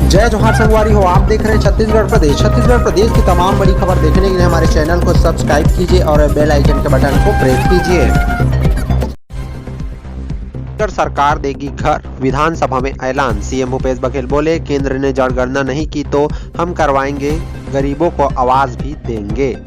जय जोहार संगवारी हो, आप देख रहे हैं छत्तीसगढ़ प्रदेश की तमाम बड़ी खबर देखने के लिए हमारे चैनल को सब्सक्राइब कीजिए और बेल आइकन के बटन को प्रेस कीजिए। सरकार देगी घर, विधानसभा में ऐलान। सीएम भूपेश बघेल बोले, केंद्र ने जनगणना नहीं की तो हम करवाएंगे, गरीबों को आवाज भी देंगे।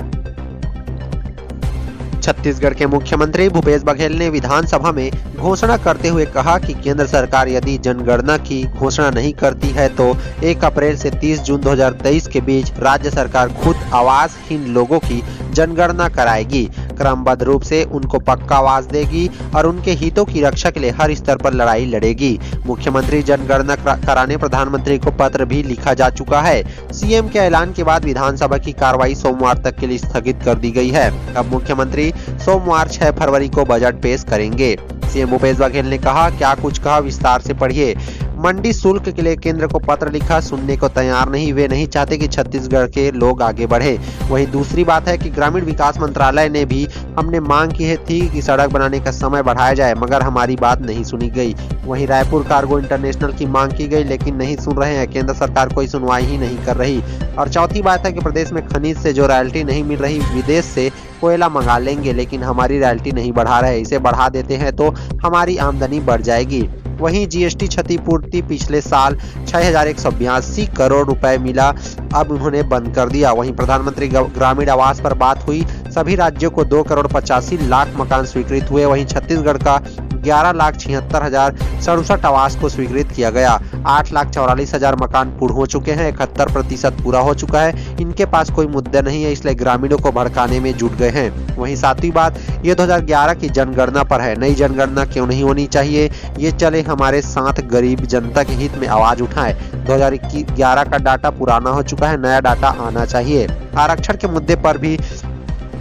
छत्तीसगढ़ के मुख्यमंत्री भूपेश बघेल ने विधानसभा में घोषणा करते हुए कहा कि केंद्र सरकार यदि जनगणना की घोषणा नहीं करती है तो 1 अप्रैल से 30 जून 2023 के बीच राज्य सरकार खुद आवासहीन लोगों की जनगणना कराएगी, क्रमबद्ध रूप से उनको पक्का आवास देगी और उनके हितों की रक्षा के लिए हर स्तर पर लड़ाई लड़ेगी। मुख्यमंत्री जनगणना कराने प्रधानमंत्री को पत्र भी लिखा जा चुका है। सीएम के ऐलान के बाद विधानसभा की कार्रवाई सोमवार तक के लिए स्थगित कर दी गई है। अब मुख्यमंत्री सोमवार 6 फरवरी को बजट पेश करेंगे। सीएम भूपेश बघेल ने कहा, क्या कुछ कहा विस्तार से पढ़िए। मंडी शुल्क के लिए केंद्र को पत्र लिखा, सुनने को तैयार नहीं, वे नहीं चाहते कि छत्तीसगढ़ के लोग आगे बढ़े। वहीं दूसरी बात है कि ग्रामीण विकास मंत्रालय ने भी हमने मांग की थी कि सड़क बनाने का समय बढ़ाया जाए, मगर हमारी बात नहीं सुनी गई। वहीं रायपुर कार्गो इंटरनेशनल की मांग की गई, लेकिन नहीं सुन रहे हैं, केंद्र सरकार कोई सुनवाई ही नहीं कर रही। और चौथी बात है कि प्रदेश में खनिज से जो रॉयल्टी नहीं मिल रही, विदेश से कोयला मंगा लेंगे, लेकिन हमारी रॉयल्टी नहीं बढ़ा रहे, इसे बढ़ा देते हैं तो हमारी आमदनी बढ़ जाएगी। वहीं जीएसटी क्षतिपूर्ति पिछले साल 6182 करोड़ रुपए मिला, अब उन्होंने बंद कर दिया। वहीं प्रधानमंत्री ग्रामीण आवास पर बात हुई, सभी राज्यों को 2,85,00,000 मकान स्वीकृत हुए। वहीं छत्तीसगढ़ का 11,76,067 आवास को स्वीकृत किया गया। 8,44,000 मकान पूर्ण हो चुके हैं, 71% पूरा हो चुका है। इनके पास कोई मुद्दा नहीं है, इसलिए ग्रामीणों को भड़काने में जुट गए हैं। वहीं सातवीं बात, ये 2011 की जनगणना पर है, नई जनगणना क्यों नहीं होनी चाहिए, ये चले हमारे साथ गरीब जनता के हित में आवाज उठाएं। 2011 का डाटा पुराना हो चुका है, नया डाटा आना चाहिए। आरक्षण के मुद्दे पर भी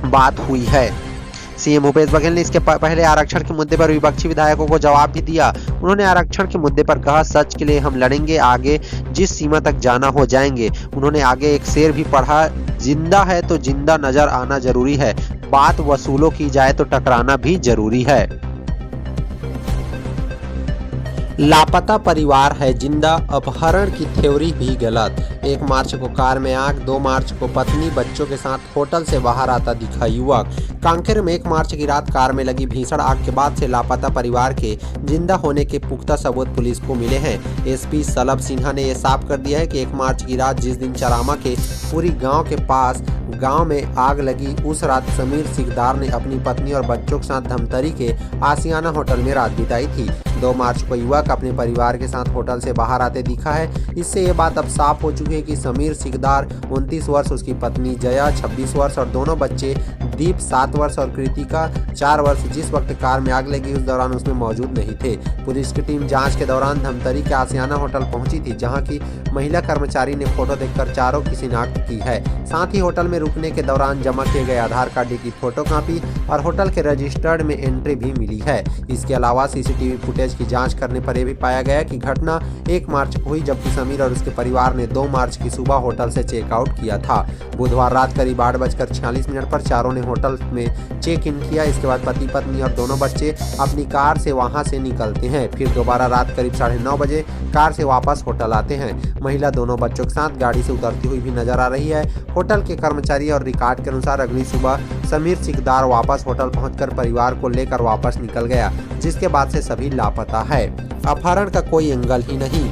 बात हुई है। सीएम भूपेश बघेल ने इसके पहले आरक्षण के मुद्दे पर विपक्षी विधायकों को जवाब भी दिया। उन्होंने आरक्षण के मुद्दे पर कहा, सच के लिए हम लड़ेंगे, आगे जिस सीमा तक जाना हो जाएंगे। उन्होंने आगे एक शेर भी पढ़ा, जिंदा है तो जिंदा नजर आना जरूरी है, बात वसूलों की जाए तो टकराना भी जरूरी है। लापता परिवार है जिंदा, अपहरण की थ्योरी भी गलत। 1 मार्च को कार में आग, 2 मार्च को पत्नी बच्चों के साथ होटल से बाहर आता दिखा युवक। कांकेर में 1 मार्च की रात कार में लगी भीषण आग के बाद से लापता परिवार के जिंदा होने के पुख्ता सबूत पुलिस को मिले हैं। एसपी सलभ सिन्हा ने यह साफ कर दिया है कि 1 मार्च की रात जिस दिन चरामा के पूरी गांव के पास गांव में आग लगी, उस रात समीर सिकदार ने अपनी पत्नी और बच्चों के साथ धमतरी के आसियाना होटल में रात बिताई थी। 2 मार्च को युवक अपने परिवार के साथ होटल से बाहर आते दिखा है। इससे ये बात अब साफ हो चुकी है कि समीर सिकदार 29 वर्ष, उसकी पत्नी जया 26 वर्ष और दोनों बच्चे दीप 7 वर्ष और कृतिका 4 वर्ष जिस वक्त कार में आग लगी उस दौरान उसमें मौजूद नहीं थे। पुलिस की टीम जांच के दौरान धमतरी के आसियाना होटल पहुंची थी, जहां की महिला कर्मचारी ने फोटो देखकर चारों की शिनाख्त की है। साथ ही होटल में रुकने के दौरान जमा किए गए आधार कार्ड की फोटोकॉपी और होटल के रजिस्टर्ड में एंट्री भी मिली है। इसके अलावा सीसीटीवी फुटेज की जांच करने पर यह भी पाया गया कि घटना 1 मार्च को हुई, जबकि समीर और उसके परिवार ने 2 मार्च की सुबह होटल से चेकआउट किया था। बुधवार रात करीब 8:46 पर चारों ने होटल में चेक इन किया। इसके बाद पति पत्नी और दोनों बच्चे अपनी कार से वहां से निकलते हैं, फिर दोबारा रात करीब 9:30 बजे कार से वापस होटल आते हैं। महिला दोनों बच्चों के साथ गाड़ी से उतरती हुई भी नजर आ रही है। होटल के कर्मचारी और रिकॉर्ड के अनुसार अगली सुबह समीर सिकदार वापस होटल पहुंचकर परिवार को लेकर वापस निकल गया, जिसके बाद से सभी लापता है। अपहरण का कोई एंगल ही नहीं।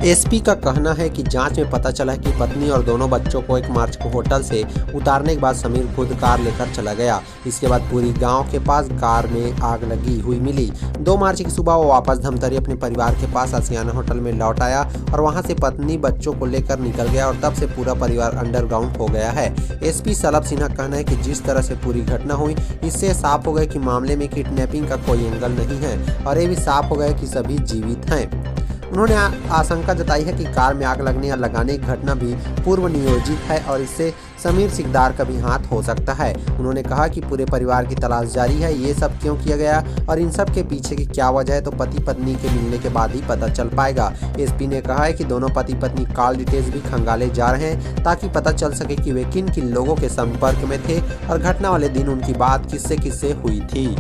एसपी का कहना है कि जांच में पता चला है कि पत्नी और दोनों बच्चों को 1 मार्च को होटल से उतारने के बाद समीर खुद कार लेकर चला गया। इसके बाद पूरी गांव के पास कार में आग लगी हुई मिली। 2 मार्च की सुबह वो वापस धमतरी अपने परिवार के पास आसियाना होटल में लौट आया और वहां से पत्नी बच्चों को लेकर निकल गया और तब से पूरा परिवार अंडरग्राउंड हो गया है। एसपी सलभ सिन्हा का कहना है कि जिस तरह से पूरी घटना हुई, इससे साफ हो गया कि मामले में किडनैपिंग का कोई एंगल नहीं है और ये भी साफ हो गया कि सभी जीवित हैं। उन्होंने आशंका जताई है कि कार में आग लगने या लगाने की घटना भी पूर्व नियोजित है और इससे समीर सिकदार का भी हाथ हो सकता है। उन्होंने कहा कि पूरे परिवार की तलाश जारी है, ये सब क्यों किया गया और इन सब के पीछे की क्या वजह है तो पति पत्नी के मिलने के बाद ही पता चल पाएगा। एसपी ने कहा है कि दोनों पति पत्नी कॉल डिटेल्स भी खंगाले जा रहे हैं ताकि पता चल सके कि वे किन किन लोगों के संपर्क में थे और घटना वाले दिन उनकी बात किससे किससे हुई थी।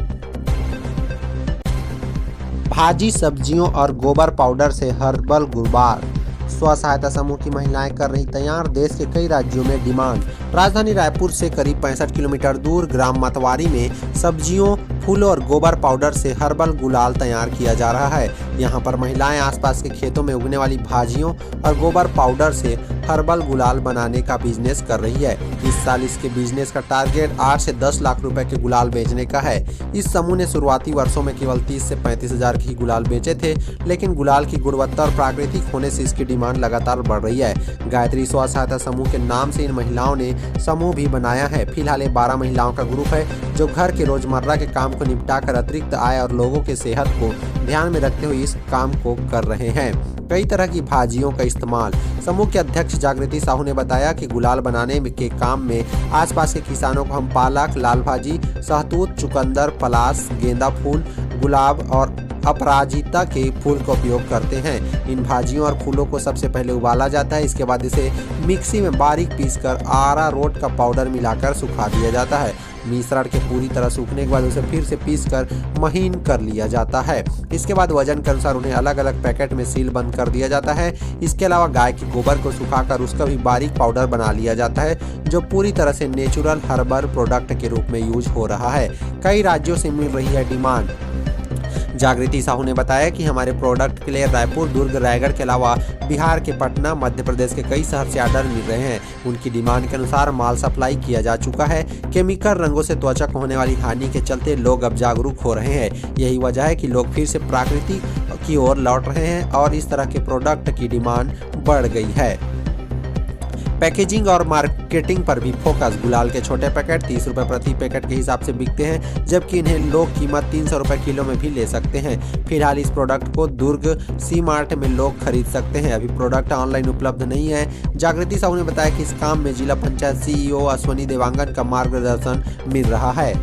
भाजी सब्जियों और गोबर पाउडर से हर्बल गुबार। स्व सहायता समूह की महिलाएं कर रही तैयार देश के कई राज्यों में डिमांड। राजधानी रायपुर से करीब 65 किलोमीटर दूर ग्राम मतवारी में सब्जियों, फूलों और गोबर पाउडर से हर्बल गुलाल तैयार किया जा रहा है। यहाँ पर महिलाएं आसपास के खेतों में उगने वाली भाजियों और गोबर पाउडर से हर्बल गुलाल बनाने का बिजनेस कर रही है। इस साल इसके बिजनेस का टारगेट 8 से 10 लाख रुपए के गुलाल बेचने का है। इस समूह ने शुरुआती वर्षों में केवल 30 से 35 हजार के ही गुलाल बेचे थे, लेकिन गुलाल की गुणवत्ता और प्राकृतिक होने से इसकी डिमांड लगातार बढ़ रही है। गायत्री स्व सहायता समूह के नाम से इन महिलाओं ने समूह भी बनाया है। फिलहाल ये 12 महिलाओं का ग्रुप है जो घर के रोजमर्रा के काम को निपटाकर अतिरिक्त आय और लोगों के सेहत को ध्यान में रखते हुए इस काम को कर रहे हैं। कई तरह की भाजियों का इस्तेमाल। समूह के अध्यक्ष जागृति साहू ने बताया कि गुलाल बनाने के काम में आसपास के किसानों को हम पालक, लाल भाजी, सहतूत, चुकंदर, पलास, गेंदा फूल, गुलाब और अपराजिता के फूल का उपयोग करते हैं। इन भाजियों और फूलों को सबसे पहले उबाला जाता है। इसके बाद इसे मिक्सी में बारीक पीसकर अरारोट का पाउडर मिलाकर सुखा दिया जाता है। मिश्रण के पूरी तरह सूखने के बाद उसे फिर से पीसकर महीन कर लिया जाता है। इसके बाद वजन के अनुसार उन्हें अलग अलग पैकेट में सील बंद कर दिया जाता है। इसके अलावा गाय के गोबर को सुखाकर उसका भी बारीक पाउडर बना लिया जाता है, जो पूरी तरह से नेचुरल हर्बल प्रोडक्ट के रूप में यूज हो रहा है। कई राज्यों से मिल रही है डिमांड। जागृति साहू ने बताया कि हमारे प्रोडक्ट के लिए रायपुर, दुर्ग, रायगढ़ के अलावा बिहार के पटना, मध्य प्रदेश के कई शहर से ऑर्डर मिल रहे हैं। उनकी डिमांड के अनुसार माल सप्लाई किया जा चुका है। केमिकल रंगों से त्वचा को होने वाली हानि के चलते लोग अब जागरूक हो रहे हैं। यही वजह है कि लोग फिर से प्रकृति की ओर लौट रहे हैं और इस तरह के प्रोडक्ट की डिमांड बढ़ गई है। पैकेजिंग और मार्केटिंग पर भी फोकस। गुलाल के छोटे पैकेट 30 रुपये प्रति पैकेट के हिसाब से बिकते हैं, जबकि इन्हें लोग कीमत 300 रुपये किलो में भी ले सकते हैं। फिलहाल इस प्रोडक्ट को दुर्ग सी मार्ट में लोग खरीद सकते हैं। अभी प्रोडक्ट ऑनलाइन उपलब्ध नहीं है। जागृति साहू ने बताया कि इस काम में जिला पंचायत CEO अश्वनी देवांगन का मार्गदर्शन मिल रहा है।